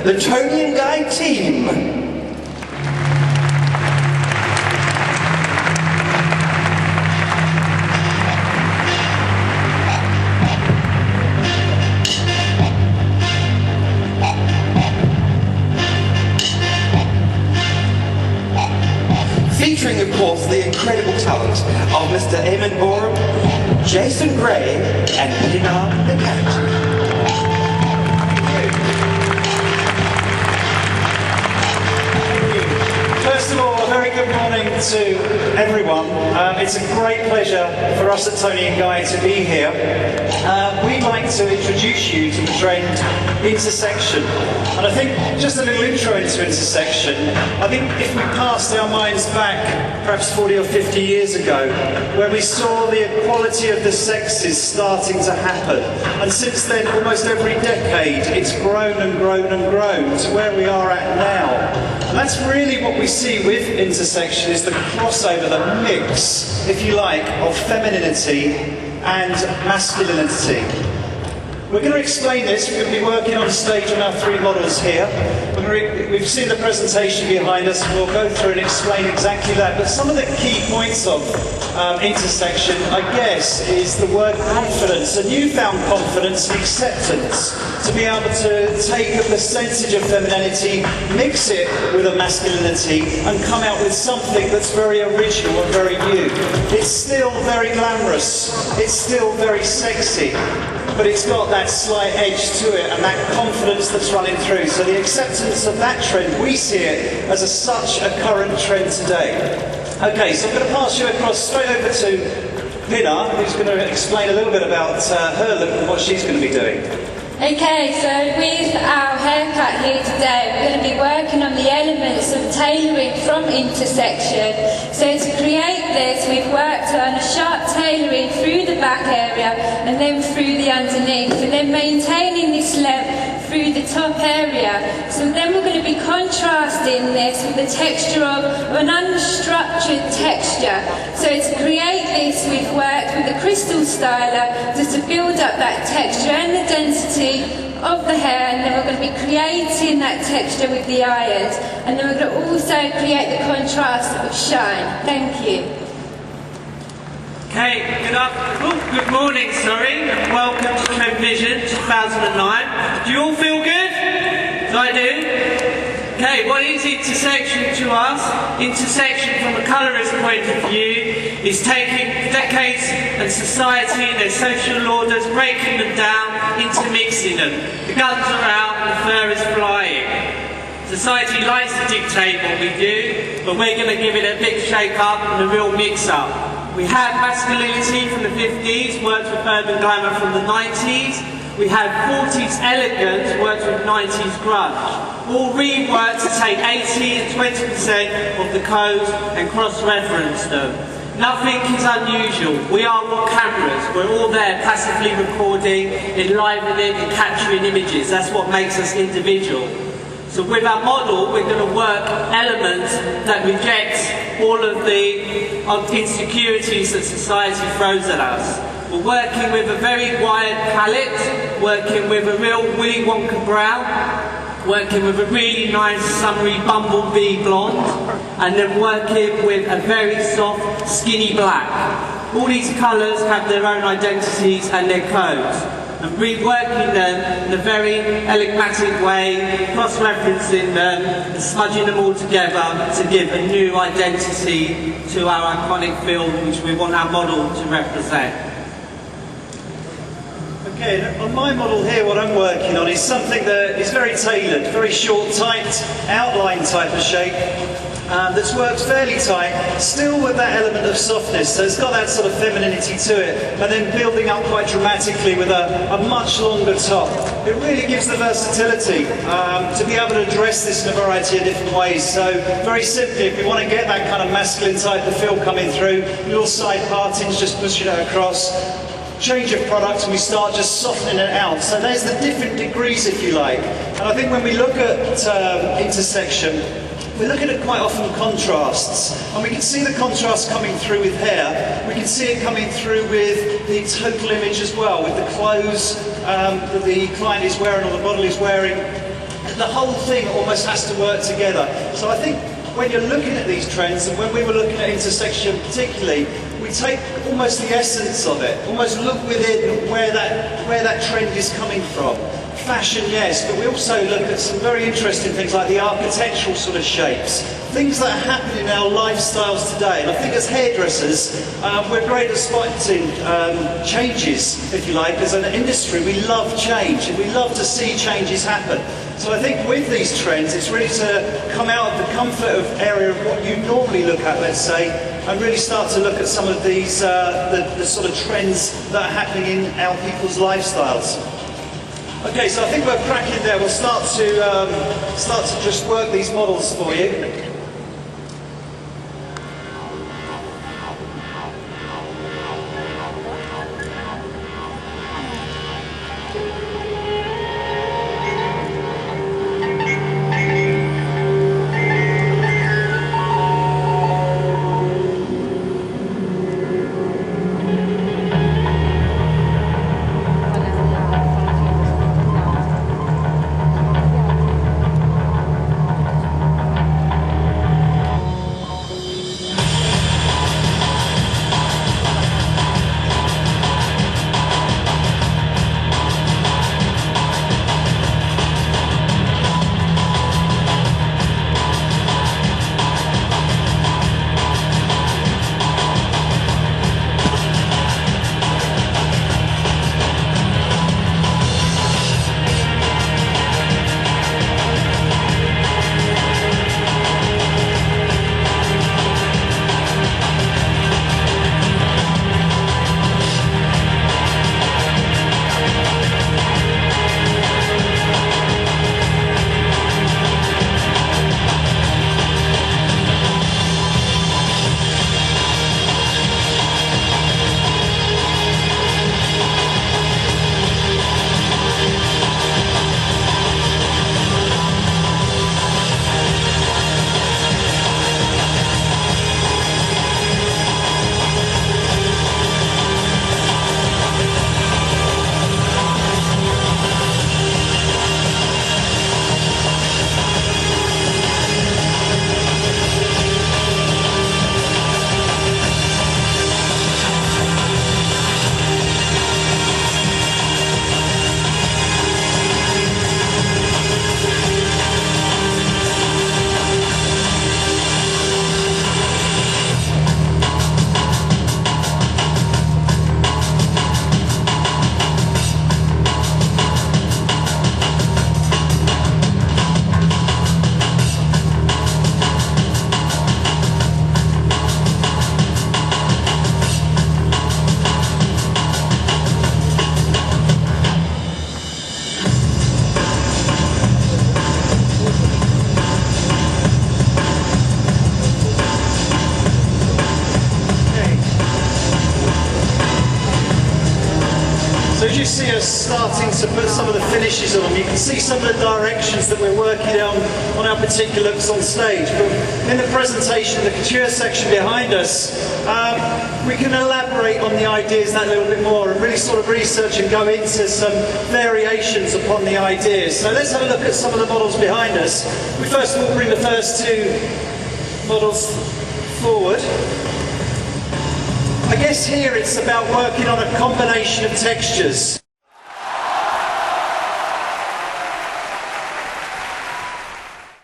the Tony and Guy team. Featuring, of course, the incredible talent of Mr. Eamon Borum, Jason Gray, and Pinar the Cat. First of all, a very good morning to everyone. It's a great pleasure for us at Tony and Guy to be here. We'd like to introduce you to the trend Intersection. And I think just a little intro into Intersection, I think if we cast our minds back perhaps 40 or 50 years ago, where we saw the equality of the sexes starting to happen. And since then, almost every decade, it's grown and grown and grown to where we are at now. And that's really what we see with Intersection, is the crossover, the mix, if you like, of femininity and masculinity. We're going to explain this. We're going to be working on stage on our three models here. We've seen the presentation behind us. We'll go through and explain exactly that. But some of the key points of Intersection, I guess, is the word confidence, a newfound confidence and acceptance, to be able to take a percentage of femininity, mix it with a masculinity, and come out with something that's very original and very new. It's still very glamorous. It's still very sexy. But it's got that slight edge to it and that confidence that's running through. So the acceptance of that trend, we see it as such a current trend today. Okay, so I'm going to pass you across straight over to Pinar, who's going to explain a little bit about her look and what she's going to be doing. Okay, so with our haircut here today, we're going to be working on the elements of tailoring from Intersection. So to create this, we've worked on a sharp tailoring through the back area and then through the underneath, and then maintaining this length through the top area. So then we're going to be contrasting this with the texture of an unstructured texture. So to create this, we've worked with the crystal styler just to build up that texture and the density of the hair, and then we're going to be creating that texture with the irons, and then we're going to also create the contrast of shine. Thank you. Okay, good morning, and welcome to Trend Vision 2009. Do you all feel good? I do. Okay, what is Intersection to us? Intersection from a colourist point of view is taking decades and society and their social orders, breaking them down, intermixing them. The guns are out and the fur is flying. Society likes to dictate what we do, but we're going to give it a big shake-up and a real mix-up. We had masculinity from the 50s, worked with urban glamour from the 90s. We had 40s elegance, worked with 90s grunge. All reworked to take 80 and 20% of the codes and cross-reference them. Nothing is unusual. We are all cameras. We're all there passively recording, enlivening and capturing images. That's what makes us individual. So with our model, we're going to work elements that reject all of the insecurities that society throws at us. We're working with a very wide palette, working with a real Willy Wonka brown, working with a really nice summery bumblebee blonde, and then working with a very soft skinny black. All these colours have their own identities and their codes, and reworking them in a very enigmatic way, cross-referencing them and smudging them all together to give a new identity to our iconic film, which we want our model to represent. Okay, on my model here, what I'm working on is something that is very tailored, very short, tight, outline type of shape, that's worked fairly tight, still with that element of softness, so it's got that sort of femininity to it, and then building up quite dramatically with a much longer top. It really gives the versatility to be able to dress this in a variety of different ways. So very simply, if you want to get that kind of masculine type of feel coming through, little side partings, just pushing it across. Change of product and we start just softening it out. So there's the different degrees, if you like. And I think when we look at Intersection, we're looking at quite often contrasts. And we can see the contrast coming through with hair. We can see it coming through with the total image as well, with the clothes that the client is wearing or the model is wearing. the whole thing almost has to work together. So I think when you're looking at these trends, and when we were looking at intersection particularly, we take almost the essence of it, almost look within where that trend is coming from. Fashion, yes, but we also look at some very interesting things like the architectural sort of shapes, things that are happening in our lifestyles today. And I think as hairdressers, we're great at spotting changes, if you like. As an industry, we love change, and we love to see changes happen. So I think with these trends, it's really to come out of the comfort of area of what you normally look at, let's say, and really start to look at some of these, the sort of trends that are happening in our people's lifestyles. Okay, so I think we're cracking there. We'll start to just work these models for you. So as you see us starting to put some of the finishes on, you can see some of the directions that we're working on our particular looks on stage. But in the presentation, the couture section behind us, we can elaborate on the ideas that little bit more and really sort of research and go into some variations upon the ideas. So let's have a look at some of the models behind us. We first of all bring the first two models forward. I guess here it's about working on a combination of textures.